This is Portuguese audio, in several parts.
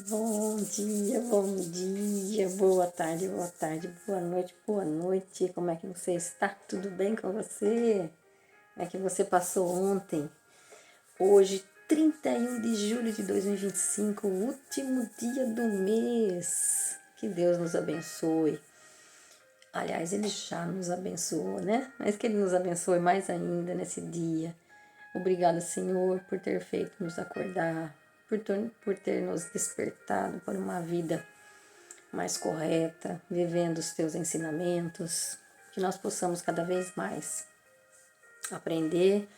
Bom dia, boa tarde, boa noite. Como é que você está? Tudo bem com você? Como é que você passou ontem? Hoje, 31 de julho de 2025, o último dia do mês. Que Deus nos abençoe. Aliás, Ele já nos abençoou, né? Mas que Ele nos abençoe mais ainda nesse dia. Obrigada, Senhor, por ter feito nos acordar, por ter nos despertado para uma vida mais correta, vivendo os teus ensinamentos, que nós possamos cada vez mais aprender,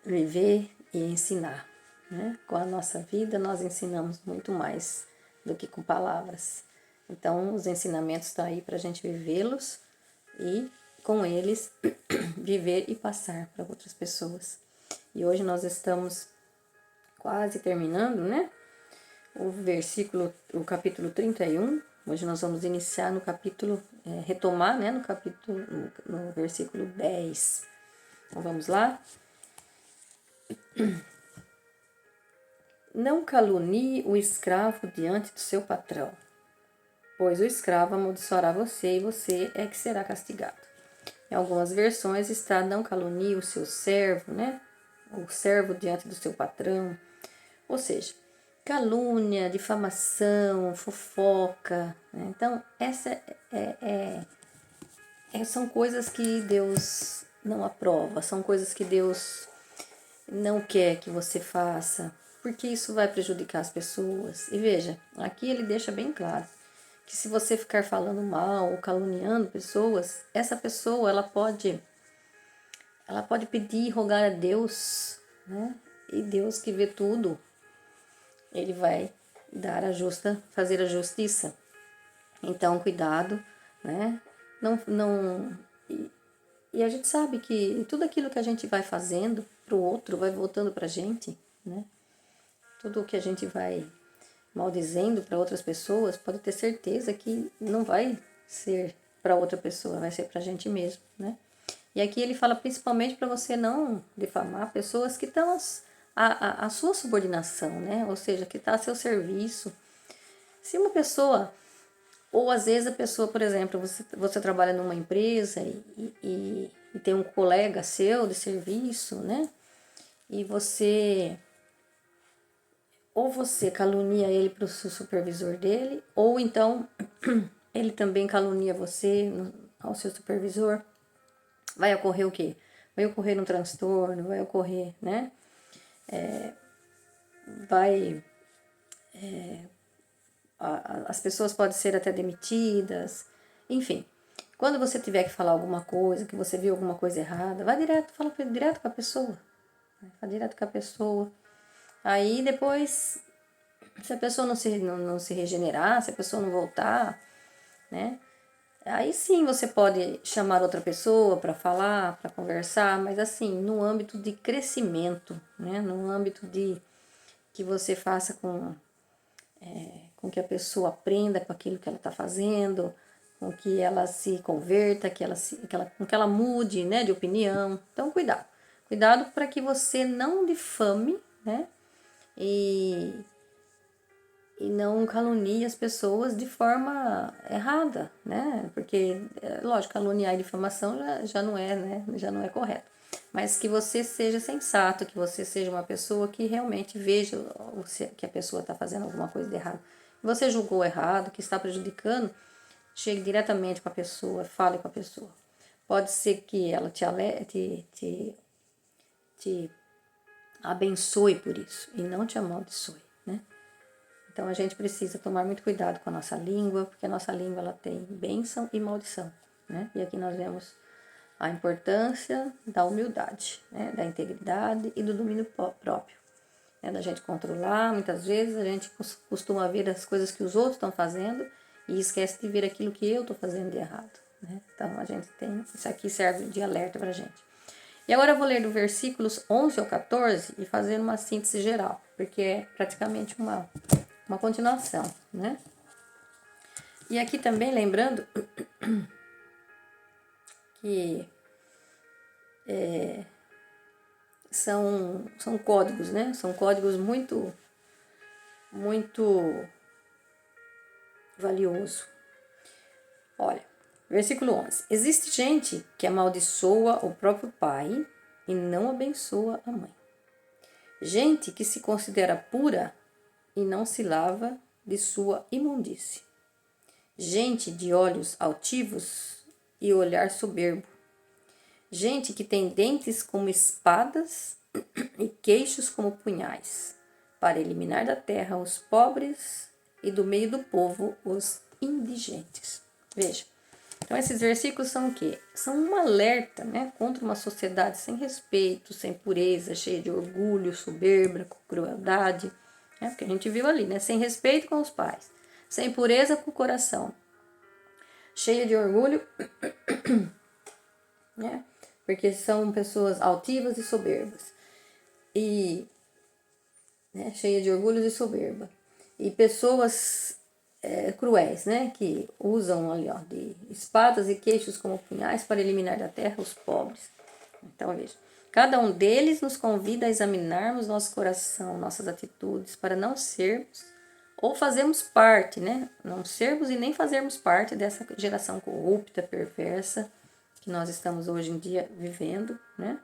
viver e ensinar. Né? Com a nossa vida, nós ensinamos muito mais do que com palavras. Então, os ensinamentos estão aí para a gente vivê-los e, com eles, viver e passar para outras pessoas. E hoje nós estamos quase terminando, né? O capítulo 31. Hoje nós vamos iniciar no capítulo, retomar, né? No versículo 10. Então vamos lá? Não calunie o escravo diante do seu patrão, pois o escravo amaldiçoará você e você é que será castigado. Em algumas versões está não calunie o seu servo, né? O servo diante do seu patrão. Ou seja, calúnia, difamação, fofoca. Né? Então, são coisas que Deus não aprova, são coisas que Deus não quer que você faça, porque isso vai prejudicar as pessoas. E veja, aqui ele deixa bem claro que se você ficar falando mal ou caluniando pessoas, essa pessoa ela pode pedir e rogar a Deus, né? E Deus que vê tudo, ele vai fazer a justiça. Então, cuidado, né? Não, e a gente sabe que tudo aquilo que a gente vai fazendo pro outro vai voltando pra gente, né? Tudo o que a gente vai maldizendo para outras pessoas, pode ter certeza que não vai ser para outra pessoa, vai ser pra gente mesmo, né? E aqui ele fala principalmente para você não difamar pessoas que estão a sua subordinação, né? Ou seja, que está a seu serviço. Se uma pessoa, ou às vezes a pessoa, por exemplo, você trabalha numa empresa e tem um colega seu de serviço, né? E ou você calunia ele para o supervisor dele, ou então ele também calunia você ao seu supervisor. Vai ocorrer o quê? Vai ocorrer um transtorno, vai ocorrer, né? As pessoas podem ser até demitidas, enfim. Quando você tiver que falar alguma coisa, que você viu alguma coisa errada, vai direto, fala direto com a pessoa. Fala direto com a pessoa. Aí depois, se a pessoa não se regenerar, se a pessoa não voltar, né? Aí sim você pode chamar outra pessoa para falar, para conversar, mas assim, no âmbito de crescimento, né? No âmbito de que você faça com que a pessoa aprenda com aquilo que ela está fazendo, com que ela se converta, com que ela mude, né, de opinião. Então, cuidado. Cuidado para que você não difame, né, e, e não calunie as pessoas de forma errada, né, porque, lógico, caluniar e difamação já não é, né, já não é correto. Mas que você seja sensato, que você seja uma pessoa que realmente veja que a pessoa está fazendo alguma coisa de errado. Você julgou errado, que está prejudicando, chegue diretamente com a pessoa, fale com a pessoa. Pode ser que ela te abençoe por isso e não te amaldiçoe, né? Então a gente precisa tomar muito cuidado com a nossa língua, porque a nossa língua ela tem bênção e maldição, né? E aqui nós vemos a importância da humildade, né? Da integridade e do domínio próprio. Né? Da gente controlar, muitas vezes a gente costuma ver as coisas que os outros estão fazendo e esquece de ver aquilo que eu estou fazendo de errado. Né? Então a gente tem, isso aqui serve de alerta para a gente. E agora eu vou ler do versículos 11 ao 14 e fazer uma síntese geral, porque é praticamente uma continuação, né? E aqui também lembrando que são códigos, né? São códigos muito valioso. Olha, versículo 11. Existe gente que amaldiçoa o próprio pai e não abençoa a mãe. Gente que se considera pura e não se lava de sua imundície. Gente de olhos altivos e olhar soberbo. Gente que tem dentes como espadas e queixos como punhais, para eliminar da terra os pobres e do meio do povo os indigentes. Veja, então esses versículos são o quê? São um alerta, né, contra uma sociedade sem respeito, sem pureza, cheia de orgulho, soberba, crueldade, né, porque a gente viu ali, né, sem respeito com os pais, sem pureza com o coração, cheia de orgulho, né, porque são pessoas altivas e soberbas, e né, cheia de orgulho e soberba, e pessoas cruéis, né, que usam ali, ó, de espadas e queixos como punhais para eliminar da terra os pobres. Então, veja, cada um deles nos convida a examinarmos nosso coração, nossas atitudes, para não sermos ou fazermos parte, né, não sermos e nem fazermos parte dessa geração corrupta, perversa, que nós estamos hoje em dia vivendo, né,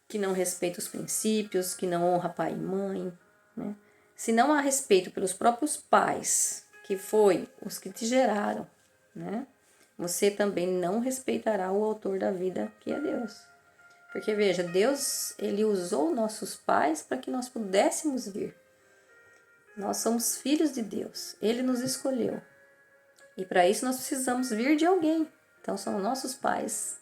que não respeita os princípios, que não honra pai e mãe, né? Se não há respeito pelos próprios pais, que foi os que te geraram, né? Você também não respeitará o autor da vida, que é Deus. Porque veja, Deus, ele usou nossos pais para que nós pudéssemos vir. Nós somos filhos de Deus, ele nos escolheu. E para isso nós precisamos vir de alguém. Então são nossos pais.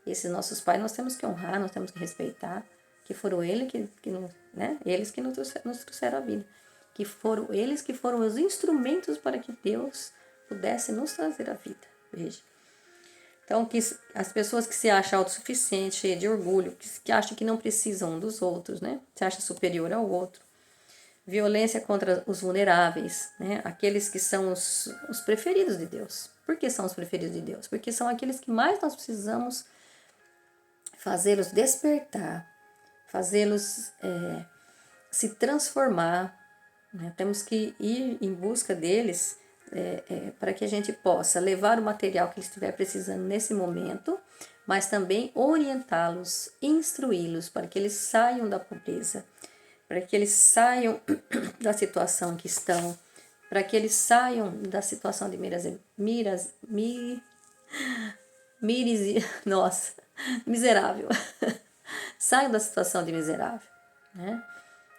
E esses nossos pais nós temos que honrar, nós temos que respeitar, que foram eles né? Eles que nos trouxeram a vida. Que foram eles que foram os instrumentos para que Deus pudesse nos trazer a vida. Veja. Então, que as pessoas que se acham autossuficientes, cheias de orgulho, que acham que não precisam um dos outros, né? Se acham superior ao outro. Violência contra os vulneráveis, né? Aqueles que são os preferidos de Deus. Por que são os preferidos de Deus? Porque são aqueles que mais nós precisamos fazê-los despertar, fazê-los se transformar, né? Temos que ir em busca deles para que a gente possa levar o material que eles estiver precisando nesse momento, mas também orientá-los, instruí-los para que eles saiam da pobreza, para que eles saiam da situação que estão, para que eles saiam da situação de miserável. Saiam da situação de miserável, né?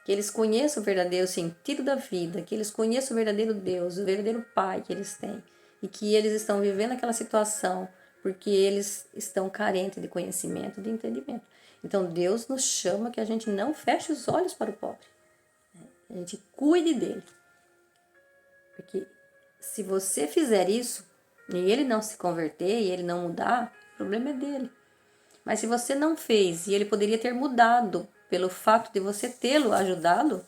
Que eles conheçam o verdadeiro sentido da vida, que eles conheçam o verdadeiro Deus, o verdadeiro Pai que eles têm, e que eles estão vivendo aquela situação porque eles estão carentes de conhecimento, de entendimento. Então Deus nos chama que a gente não feche os olhos para o pobre, né? A gente cuide dele, porque se você fizer isso e ele não se converter e ele não mudar, o problema é dele. Mas se você não fez e ele poderia ter mudado pelo fato de você tê-lo ajudado,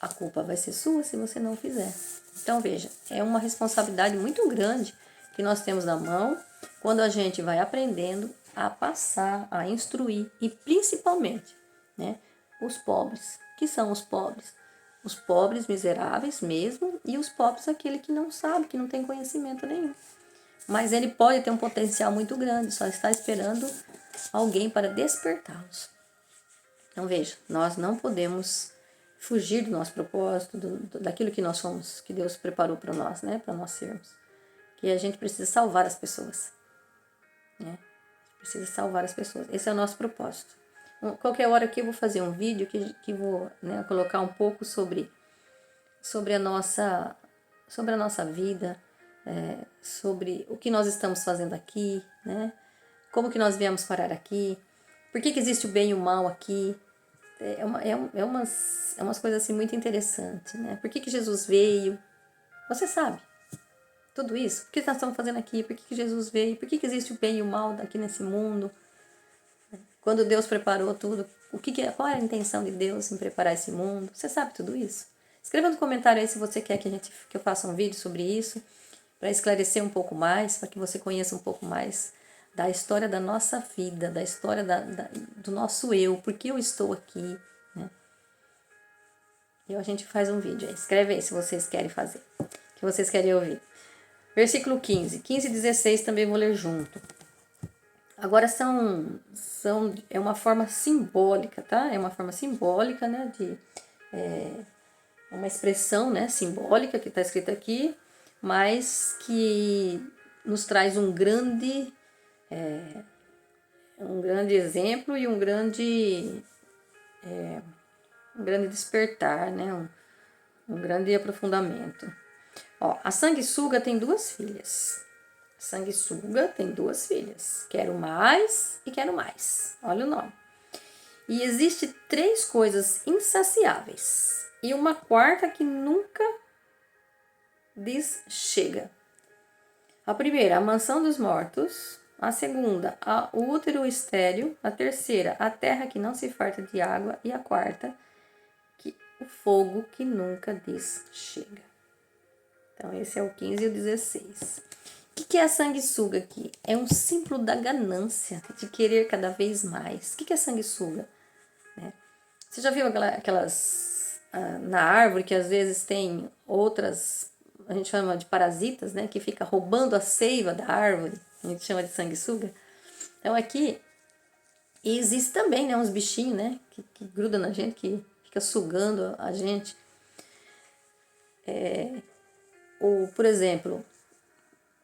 a culpa vai ser sua se você não fizer. Então veja, é uma responsabilidade muito grande que nós temos na mão quando a gente vai aprendendo a passar, a instruir e principalmente, né, os pobres. Que são os pobres? Os pobres miseráveis mesmo e os pobres aquele que não sabe, que não tem conhecimento nenhum. Mas ele pode ter um potencial muito grande, só está esperando alguém para despertá-los. Então veja, nós não podemos fugir do nosso propósito, daquilo que nós somos, que Deus preparou para nós, né, para nós sermos. Que a gente precisa salvar as pessoas, né? Precisa salvar as pessoas. Esse é o nosso propósito. Qualquer hora aqui eu vou fazer um vídeo que vou, né, colocar um pouco sobre a nossa vida, sobre o que nós estamos fazendo aqui, né? Como que nós viemos parar aqui, por que existe o bem e o mal aqui. Umas coisas assim muito interessantes, né? Por que Jesus veio? Você sabe tudo isso? O que nós estamos fazendo aqui? Por que Jesus veio? Por que existe o bem e o mal aqui nesse mundo? Quando Deus preparou tudo, qual é a intenção de Deus em preparar esse mundo? Você sabe tudo isso? Escreva no comentário aí se você quer que eu faça um vídeo sobre isso, para esclarecer um pouco mais, para que você conheça um pouco mais da história da nossa vida, da história do nosso eu, por que eu estou aqui, né? E a gente faz um vídeo aí. Escreve aí se vocês querem fazer. que vocês querem ouvir. Versículo 15. 15 e 16 também vou ler junto. Agora é uma forma simbólica, tá? É uma forma simbólica, né? Uma expressão, né, simbólica que está escrita aqui, mas que nos traz um grande exemplo e um grande despertar, né? Um grande aprofundamento. Ó, a sanguessuga tem duas filhas. A sanguessuga tem duas filhas. Quero mais e quero mais. Olha o nome. E existe 3 coisas insaciáveis. E uma quarta que nunca diz chega. A primeira, a mansão dos mortos. A segunda, o útero estéril. A terceira, a terra que não se farta de água. E a quarta, o fogo que nunca diz chega. Então, esse é o 15 e o 16. O que é a sanguessuga aqui? É um símbolo da ganância, de querer cada vez mais. O que é sanguessuga? Você já viu aquelas na árvore que às vezes tem outras, a gente chama de parasitas, né? Que fica roubando a seiva da árvore. A gente chama de sanguessuga. Então, aqui existe também, né? Uns bichinhos, né? Que grudam na gente, que fica sugando a gente. Ou, por exemplo,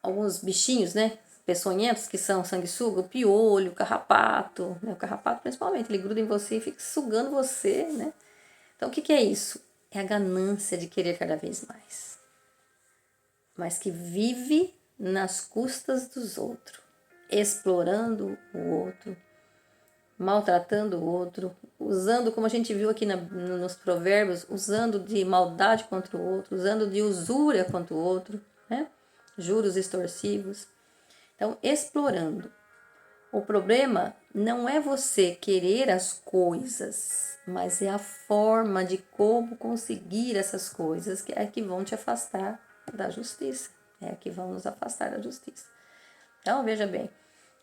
alguns bichinhos, né? Peçonhentos que são sanguessuga, o piolho, o carrapato, né? O carrapato principalmente, ele gruda em você e fica sugando você, né? Então, o que é isso? É a ganância de querer cada vez mais. Mas que vive nas custas dos outros, explorando o outro, maltratando o outro, usando, como a gente viu aqui nos provérbios, usando de maldade contra o outro, usando de usúria contra o outro, né? Juros extorsivos. Então, explorando. O problema não é você querer as coisas, mas é a forma de como conseguir essas coisas que é que vão te afastar da justiça, é que vão nos afastar da justiça. Então, veja bem,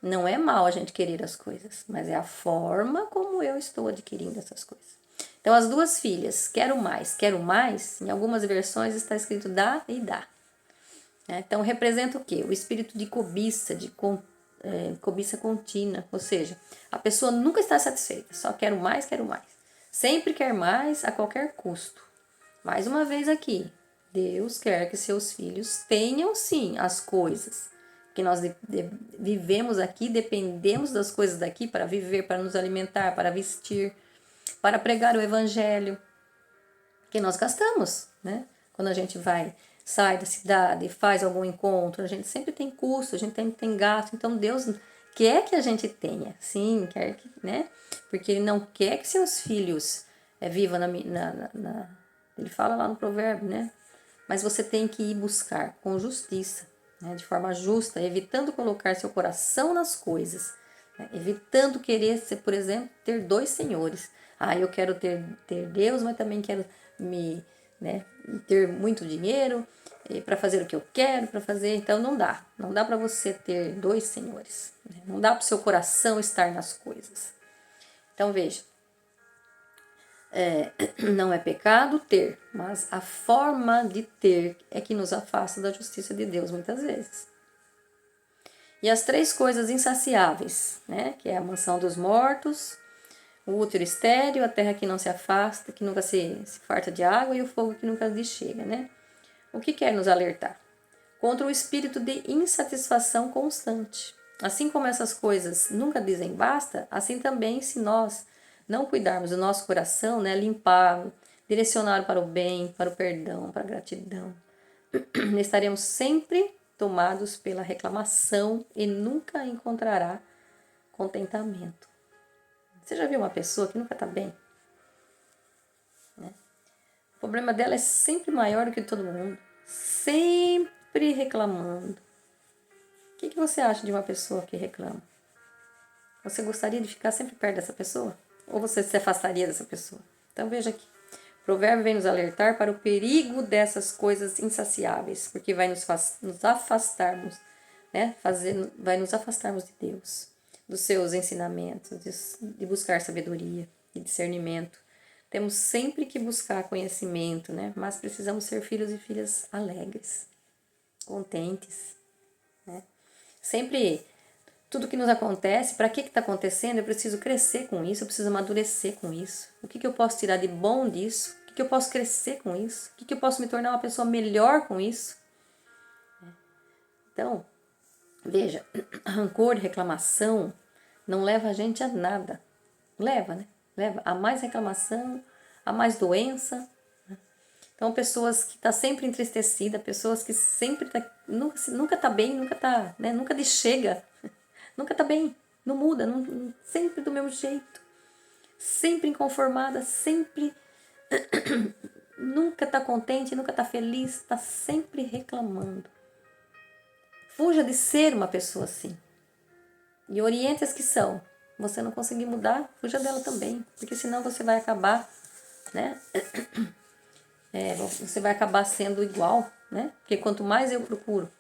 não é mal a gente querer as coisas, mas é a forma como eu estou adquirindo essas coisas. Então, as duas filhas, quero mais, em algumas versões está escrito dá e dá. Então, representa o quê? O espírito de cobiça, cobiça contínua, ou seja, a pessoa nunca está satisfeita, só quero mais, sempre quer mais a qualquer custo. Mais uma vez aqui, Deus quer que seus filhos tenham sim as coisas, que nós vivemos aqui, dependemos das coisas daqui para viver, para nos alimentar, para vestir, para pregar o evangelho, que nós gastamos, né? Quando a gente sai da cidade, faz algum encontro, a gente sempre tem custo, a gente tem gasto. Então, Deus quer que a gente tenha, sim, quer que, né? Porque Ele não quer que seus filhos vivam Ele fala lá no provérbio, né? Mas você tem que ir buscar com justiça, né? De forma justa, evitando colocar seu coração nas coisas, né? Evitando querer, por exemplo, ter 2 senhores. Eu quero ter Deus, mas também quero ter muito dinheiro para fazer o que eu quero, para fazer. Então não dá para você ter 2 senhores, né? Não dá para o seu coração estar nas coisas. Então veja, não é pecado ter, mas a forma de ter é que nos afasta da justiça de Deus muitas vezes. E as 3 coisas insaciáveis, né? Que é a mansão dos mortos, o útero estéril, a terra que não se afasta, que nunca se farta de água, e o fogo que nunca lhe chega, né? O que quer nos alertar? Contra o espírito de insatisfação constante. Assim como essas coisas nunca dizem basta, assim também se nós não cuidarmos do nosso coração, né, limpá-lo, direcioná-lo para o bem, para o perdão, para a gratidão, estaremos sempre tomados pela reclamação e nunca encontrará contentamento. Você já viu uma pessoa que nunca está bem? Né? O problema dela é sempre maior do que todo mundo. Sempre reclamando. O que você acha de uma pessoa que reclama? Você gostaria de ficar sempre perto dessa pessoa? Ou você se afastaria dessa pessoa? Então veja aqui. O provérbio vem nos alertar para o perigo dessas coisas insaciáveis, porque vai nos afastarmos, né? Vai nos afastarmos de Deus, dos seus ensinamentos, de buscar sabedoria e discernimento. Temos sempre que buscar conhecimento, né? Mas precisamos ser filhos e filhas alegres, contentes, né? Sempre, tudo que nos acontece, para que está acontecendo, eu preciso crescer com isso, eu preciso amadurecer com isso. O que eu posso tirar de bom disso? O que eu posso crescer com isso? O que eu posso me tornar uma pessoa melhor com isso? Então, veja, rancor, reclamação, não leva a gente a nada. Leva, né? Leva a mais reclamação, a mais doença. Então, pessoas que estão sempre entristecidas, pessoas que sempre nunca tá bem, nunca tá, né? Nunca chega, nunca tá bem, não muda, sempre do mesmo jeito, sempre inconformada, sempre nunca tá contente, nunca tá feliz, tá sempre reclamando. Fuja de ser uma pessoa assim. E oriente as que são. Você não conseguir mudar, fuja dela também, porque senão você vai acabar, né? Você vai acabar sendo igual, né? Porque quanto mais eu procuro,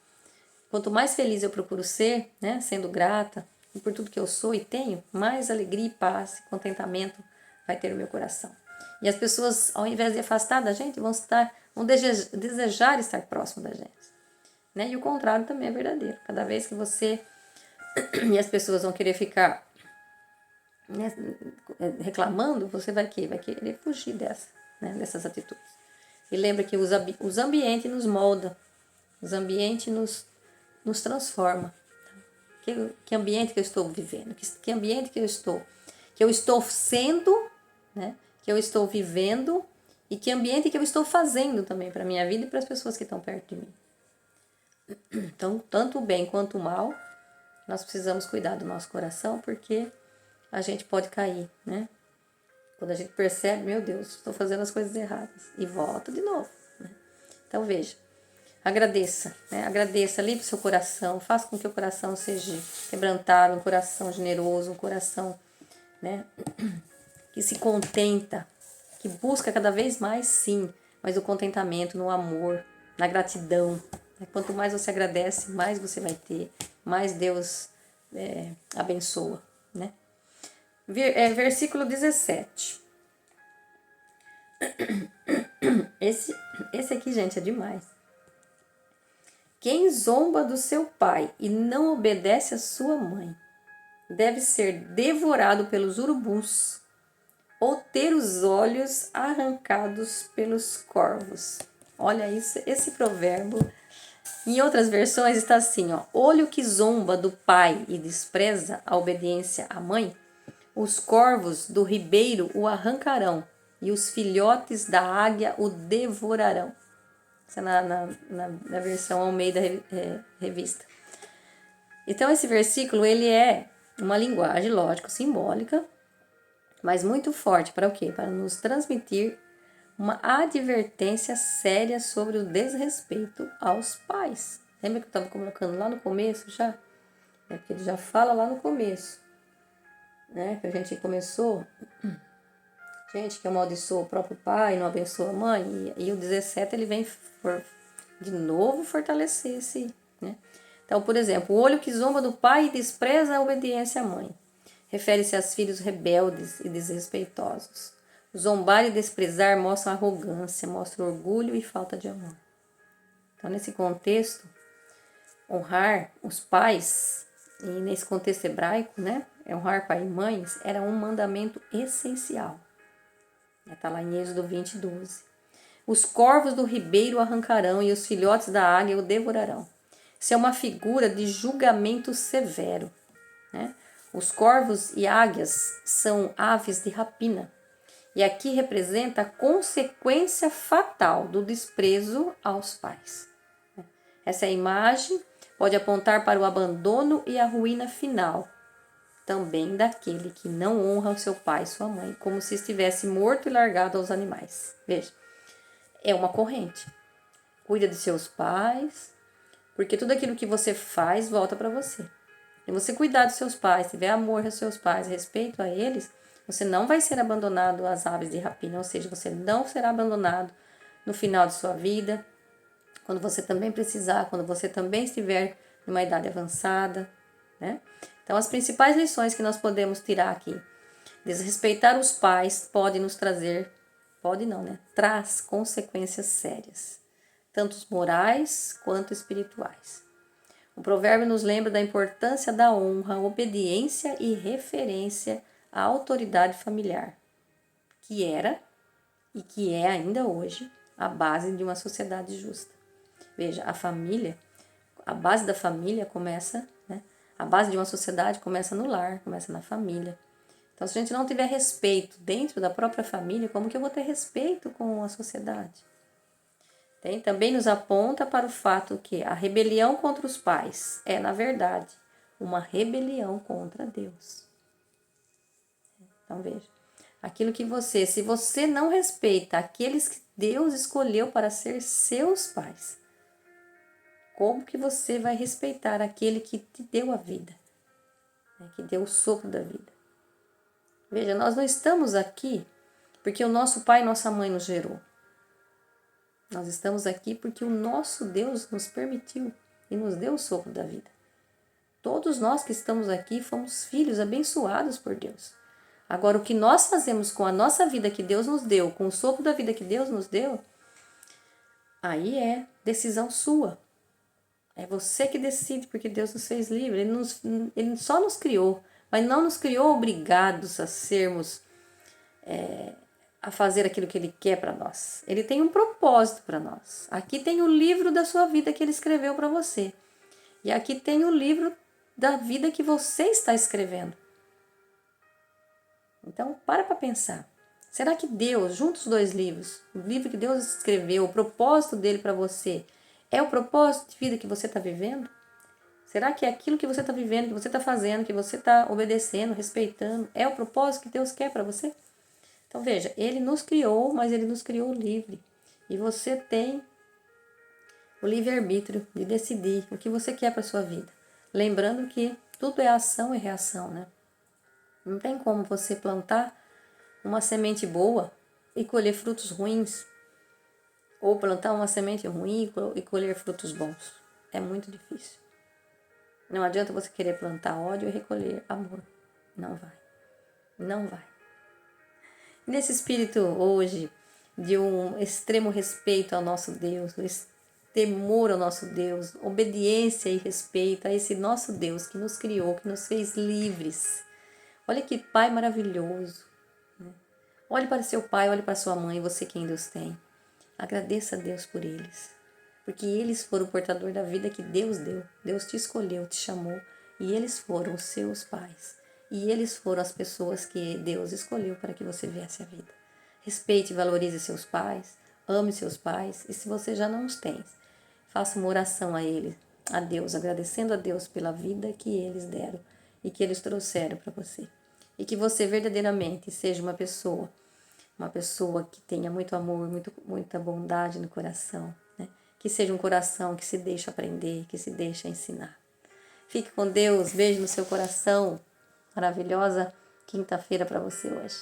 quanto mais feliz eu procuro ser, né? Sendo grata por tudo que eu sou e tenho, mais alegria e paz, contentamento vai ter o meu coração. E as pessoas, ao invés de afastar da gente, vão desejar estar próximo da gente, né? E o contrário também é verdadeiro. Cada vez que você e as pessoas vão querer ficar, né, reclamando, você vai querer fugir dessas atitudes. E lembra que os ambientes nos moldam, os ambientes nos transformam. Que ambiente que eu estou vivendo? Que ambiente que eu estou sendo, né? Que eu estou vivendo e que ambiente que eu estou fazendo também para a minha vida e para as pessoas que estão perto de mim. Então, tanto o bem quanto o mal, nós precisamos cuidar do nosso coração, porque a gente pode cair, né? Quando a gente percebe, meu Deus, estou fazendo as coisas erradas, e volta de novo, né? Então, veja, agradeça, né? Agradeça, limpe o seu coração, faça com que o coração seja quebrantado, um coração generoso, um coração, né, que se contenta, que busca cada vez mais, sim, mas o contentamento no amor, na gratidão. Quanto mais você agradece, mais você vai ter, mais Deus abençoa, né? Versículo 17. Esse aqui, gente, é demais. Quem zomba do seu pai e não obedece à sua mãe deve ser devorado pelos urubus ou ter os olhos arrancados pelos corvos. Olha isso, esse provérbio. Em outras versões está assim, ó: olho que zomba do pai e despreza a obediência à mãe, os corvos do ribeiro o arrancarão e os filhotes da águia o devorarão. Isso é na versão Almeida Revista. Então esse versículo ele é uma linguagem, lógico, simbólica, mas muito forte para o quê? Para nos transmitir uma advertência séria sobre o desrespeito aos pais. Lembra que eu estava colocando lá no começo já? É porque ele já fala lá no começo, né? Que a gente começou, gente que amaldiçoa o próprio pai, não abençoa a mãe, e o 17 ele vem de novo fortalecer esse, né? Então, por exemplo, o olho que zomba do pai e despreza a obediência à mãe. Refere-se aos filhos rebeldes e desrespeitosos. Zombar e desprezar mostram arrogância, mostram orgulho e falta de amor. Então, nesse contexto, honrar os pais, e nesse contexto hebraico, né, honrar pai e mães, era um mandamento essencial. Está lá em Êxodo 20, 12. Os corvos do ribeiro o arrancarão e os filhotes da águia o devorarão. Isso é uma figura de julgamento severo, né? Os corvos e águias são aves de rapina. E aqui representa a consequência fatal do desprezo aos pais. Essa imagem pode apontar para o abandono e a ruína final, também daquele que não honra o seu pai e sua mãe, como se estivesse morto e largado aos animais. Veja, é uma corrente. Cuida de seus pais, porque tudo aquilo que você faz volta para você. Se você cuidar dos seus pais, tiver amor aos seus pais, respeito a eles, você não vai ser abandonado às aves de rapina, ou seja, você não será abandonado no final de sua vida, quando você também precisar, quando você também estiver numa idade avançada, né? Então, as principais lições que nós podemos tirar aqui: desrespeitar os pais pode nos trazer pode não, né? Traz consequências sérias, tanto morais quanto espirituais. O provérbio nos lembra da importância da honra, obediência e referência à autoridade familiar, que era e que é ainda hoje a base de uma sociedade justa. Veja, a base da família começa, né? A base de uma sociedade começa no lar, começa na família. Então, se a gente não tiver respeito dentro da própria família, como que eu vou ter respeito com a sociedade? Também nos aponta para o fato que a rebelião contra os pais é, na verdade, uma rebelião contra Deus. Então, veja, se você não respeita aqueles que Deus escolheu para ser seus pais, como que você vai respeitar aquele que te deu a vida, né, que deu o sopro da vida? Veja, nós não estamos aqui porque o nosso pai e nossa mãe nos gerou. Nós estamos aqui porque o nosso Deus nos permitiu e nos deu o sopro da vida. Todos nós que estamos aqui fomos filhos abençoados por Deus. Agora, o que nós fazemos com a nossa vida que Deus nos deu, com o sopro da vida que Deus nos deu, aí é decisão sua. É você que decide, porque Deus nos fez livre. Ele só nos criou, mas não nos criou obrigados a sermos, a fazer aquilo que Ele quer para nós. Ele tem um propósito para nós. Aqui tem o livro da sua vida que Ele escreveu para você. E aqui tem o livro da vida que você está escrevendo. Então, para pensar. Será que Deus, juntos os dois livros, o livro que Deus escreveu, o propósito dele para você, é o propósito de vida que você está vivendo? Será que é aquilo que você está vivendo, que você está fazendo, que você está obedecendo, respeitando, é o propósito que Deus quer para você? Então, veja, Ele nos criou, mas Ele nos criou livre. E você tem o livre-arbítrio de decidir o que você quer para a sua vida. Lembrando que tudo é ação e reação, né? Não tem como você plantar uma semente boa e colher frutos ruins. Ou plantar uma semente ruim e colher frutos bons. É muito difícil. Não adianta você querer plantar ódio e recolher amor. Não vai. Não vai. Nesse espírito hoje de um extremo respeito ao nosso Deus, temor ao nosso Deus, obediência e respeito a esse nosso Deus que nos criou, que nos fez livres. Olha que Pai maravilhoso. Né? Olhe para seu pai, olhe para sua mãe, você quem Deus tem. Agradeça a Deus por eles, porque eles foram o portador da vida que Deus deu. Deus te escolheu, te chamou, e eles foram os seus pais. E eles foram as pessoas que Deus escolheu para que você viesse à vida. Respeite e valorize seus pais, ame seus pais, e se você já não os tem, faça uma oração a eles, a Deus, agradecendo a Deus pela vida que eles deram e que eles trouxeram para você. E que você verdadeiramente seja uma pessoa que tenha muito amor, muita bondade no coração, né? Que seja um coração que se deixa aprender, que se deixa ensinar. Fique com Deus, beijo no seu coração. Maravilhosa quinta-feira para você hoje.